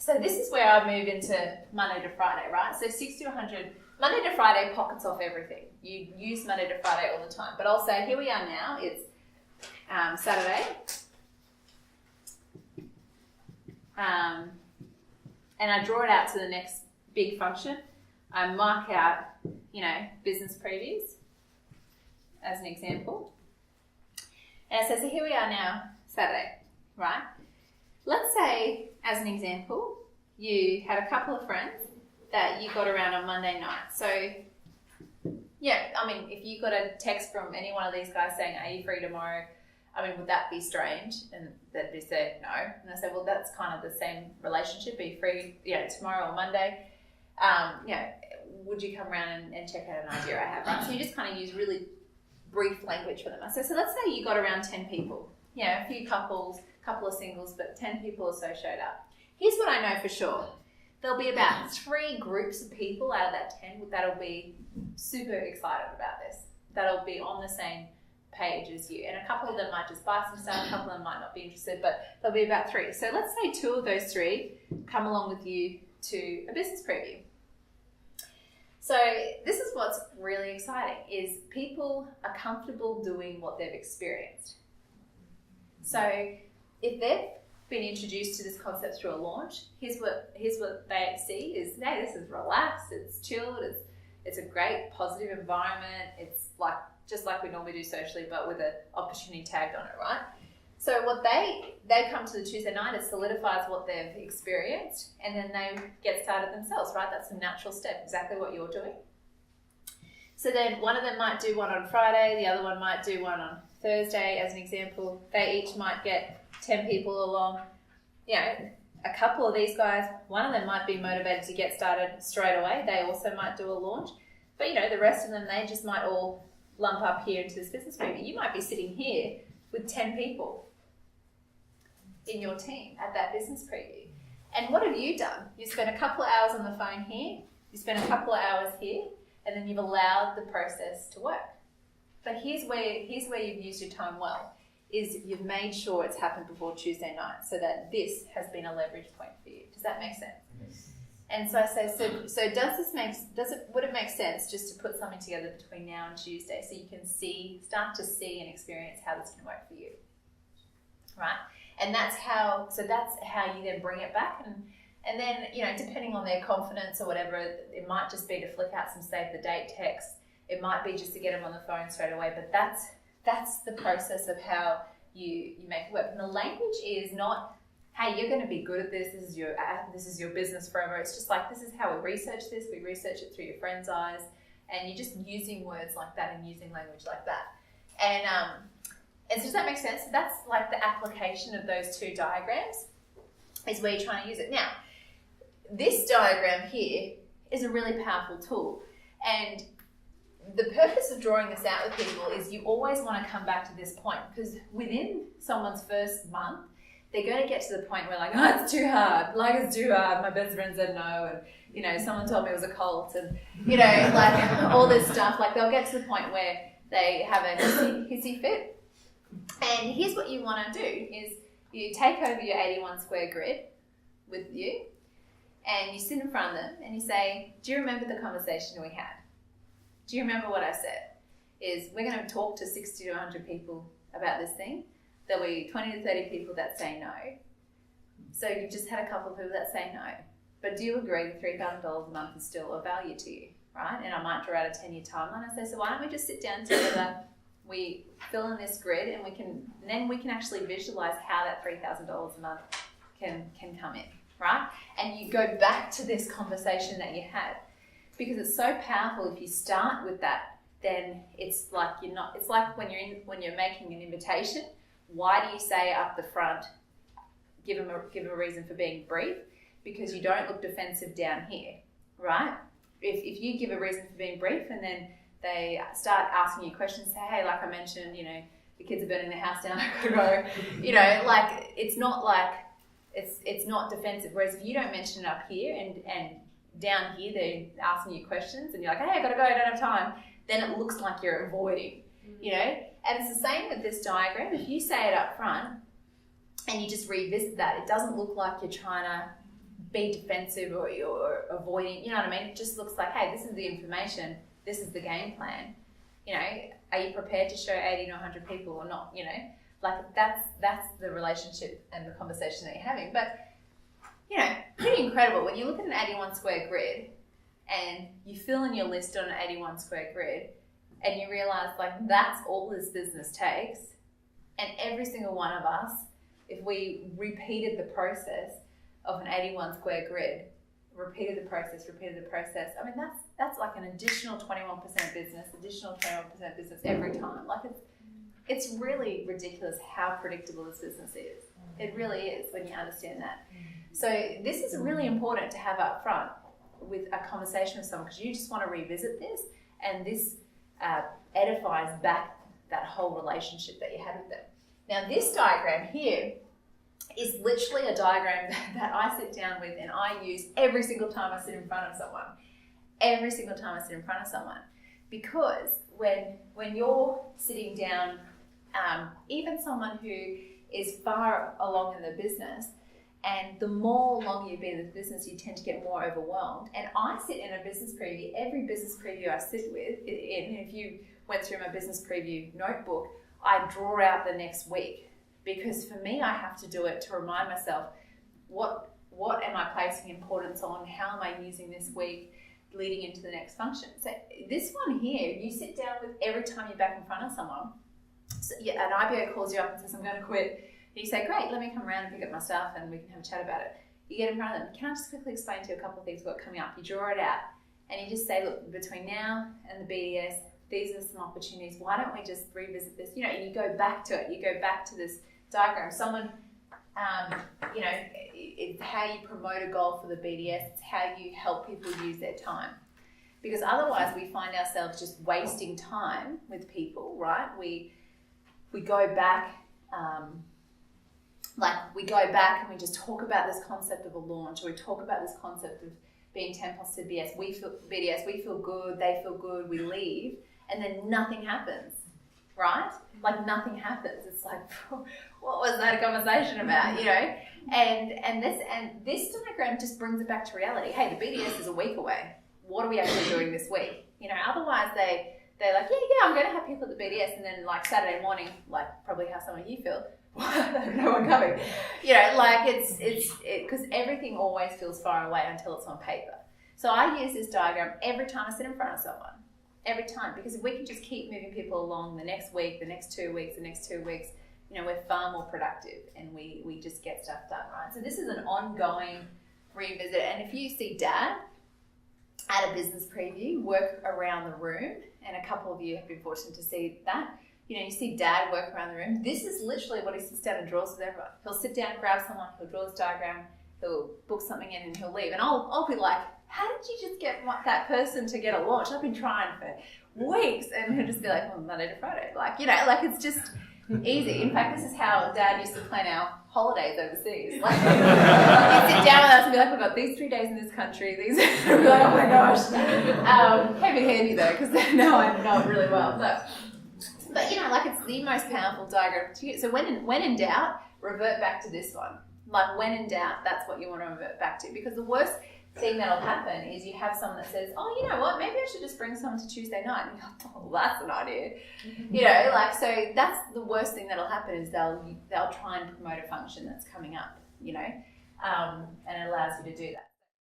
So this is where I move into Monday to Friday, right? So 60 to 100, Monday to Friday pockets off everything. You use Monday to Friday all the time. But I'll say, here we are now, it's Saturday. And I draw it out to the next big function. I mark out, business previews as an example. And it says, so here we are now, Saturday, right? Let's say, as an example, you had a couple of friends that you got around on Monday night. So, if you got a text from any one of these guys saying, are you free tomorrow? Would that be strange? And they'd be said no. And I said, well, that's kind of the same relationship. Are you free, tomorrow or Monday? Would you come around and check out an idea I have, right? So you just kind of use really brief language for them. I said, so let's say you got around 10 people. A few couples, couple of singles, but 10 people or so showed up. Here's what I know for sure. There'll be about 3 groups of people out of that 10 that'll be super excited about this. That'll be on the same page as you. And a couple of them might just buy some stuff, a couple of them might not be interested, but there'll be about 3. So let's say 2 of those 3 come along with you to a business preview. So this is what's really exciting, is people are comfortable doing what they've experienced. So if they've been introduced to this concept through a launch, here's what they see is, hey, this is relaxed, it's chilled, it's a great positive environment, it's just like we normally do socially, but with an opportunity tagged on it, right? So what they come to the Tuesday night, it solidifies what they've experienced, and then they get started themselves, right? That's a natural step, exactly what you're doing. So then one of them might do one on Friday, the other one might do one on Thursday, as an example. They each might get 10 people along. A couple of these guys, one of them might be motivated to get started straight away. They also might do a launch. But, the rest of them, they just might all lump up here into this business preview. You might be sitting here with 10 people in your team at that business preview. And what have you done? You spent a couple of hours on the phone here, you spent a couple of hours here, and then you've allowed the process to work. But here's where you've used your time well, is you've made sure it's happened before Tuesday night, so that this has been a leverage point for you. Does that make sense? Yes. And so I say, would it make sense just to put something together between now and Tuesday so you can start to see and experience how this can work for you, right? And that's how you then bring it back, and then, depending on their confidence or whatever, it might just be to flick out some save the date text. It might be just to get them on the phone straight away, but that's the process of how you make it work. And the language is not, hey, you're going to be good at this. This is your business forever. It's just like, this is how we research this. We research it through your friend's eyes, and you're just using words like that and using language like that. And so does that make sense? So that's like the application of those 2 diagrams is where you're trying to use it. Now, this diagram here is a really powerful tool, and the purpose of drawing this out with people is you always want to come back to this point, because within someone's first month, they're going to get to the point where it's too hard. It's too hard. My best friend said no, and someone told me it was a cult, and all this stuff. They'll get to the point where they have a hissy fit. And here's what you want to do is you take over your 81 square grid with you, and you sit in front of them and you say, do you remember the conversation we had? Do you remember what I said? Is we're going to talk to 60 to 100 people about this thing. There'll be 20 to 30 people that say no. So you've just had a couple of people that say no. But do you agree that $3,000 a month is still of value to you, right? And I might draw out a 10-year timeline. I say, so why don't we just sit down together, we fill in this grid, and then we can actually visualize how that $3,000 a month can come in, right? And you go back to this conversation that you had. Because it's so powerful. If you start with that, then it's like it's like when you're making an invitation. Why do you say up the front, give them a reason for being brief? Because you don't look defensive down here, right? If you give a reason for being brief, and then they start asking you questions, say, hey, like I mentioned, the kids are burning their house down, I gotta go. It's not defensive. Whereas if you don't mention it up here and down here they're asking you questions, and you're like, hey, I gotta go, I don't have time, then it looks like you're avoiding, And it's the same with this diagram. If you say it up front and you just revisit that, it doesn't look like you're trying to be defensive or you're avoiding, you know what I mean? It just looks like, hey, this is the information, this is the game plan. You know, are you prepared to show 80 to 100 people or not? You know, like that's the relationship and the conversation that you're having. But, you know, pretty incredible. When you look at an 81 square grid and you fill in your list on an 81 square grid and you realize like that's all this business takes, and every single one of us, if we repeated the process of an 81 square grid, repeated the process, I mean, that's like an additional 21% business every time. Like it's really ridiculous how predictable this business is. It really is when you understand that. So this is really important to have up front with a conversation with someone, because you just want to revisit this, and this edifies back that whole relationship that you had with them. Now this diagram here is literally a diagram that I sit down with and I use every single time I sit in front of someone. Because when you're sitting down, even someone who is far along in the business, and the more longer you've been in the business, you tend to get more overwhelmed. And I sit in a business preview. Every business preview I sit with, and if you went through my business preview notebook, I draw out the next week. Because for me, I have to do it to remind myself, what am I placing importance on? How am I using this week leading into the next function? So this one here, you sit down with every time you're back in front of someone. So an IBO calls you up and says, I'm going to quit. And you say, great, let me come around and pick up my stuff and we can have a chat about it. You get in front of them. Can I just quickly explain to you a couple of things we've got coming up? You draw it out and you just say, look, between now and the BDS, these are some opportunities. Why don't we just revisit this? You know, you go back to it. You go back to this diagram. Someone, you know, it's how you promote a goal for the BDS. It's how you help people use their time. Because otherwise we find ourselves just wasting time with people, right? We go back, we go back and we just talk about this concept of a launch, or we talk about this concept of being 10 plus to BDS. We feel good, they feel good, we leave, and then nothing happens, right? Like nothing happens. It's like, what was that a conversation about, you know? And this diagram just brings it back to reality. Hey, the BDS is a week away. What are we actually doing this week? You know, otherwise they're like, yeah, I'm going to have people at the BDS, and then like Saturday morning, like probably how some of you feel, no one coming. You know, like it's because everything always feels far away until it's on paper. So I use this diagram every time I sit in front of someone. Every time, because if we can just keep moving people along the next week, the next 2 weeks, you know, we're far more productive and we just get stuff done, right? So this is an ongoing revisit. And if you see Dad at a business preview work around the room, and a couple of you have been fortunate to see that, you know, you see Dad work around the room, this is literally what he sits down and draws with everyone. He'll sit down, grab someone, he'll draw this diagram, he'll book something in and he'll leave. And I'll be like, how did you just get that person to get a launch? I've been trying for weeks. And he'll just be like, well, Monday to Friday. Like, you know, like it's just easy. In fact, this is how Dad used to plan our holidays overseas. Like, he'd sit down with us and be like, we've got these 3 days in this country. These, we'd be like, oh my gosh. Came in handy though, because now I know it really well. But you know, like it's the most powerful diagram to use. So when in doubt, revert back to this one. Like when in doubt, that's what you want to revert back to. Because the worst thing that'll happen is you have someone that says, oh, you know what, maybe I should just bring someone to Tuesday night. And you're like, oh, that's an idea. You know, like, so that's the worst thing that'll happen is they'll try and promote a function that's coming up, you know, and it allows you to do that.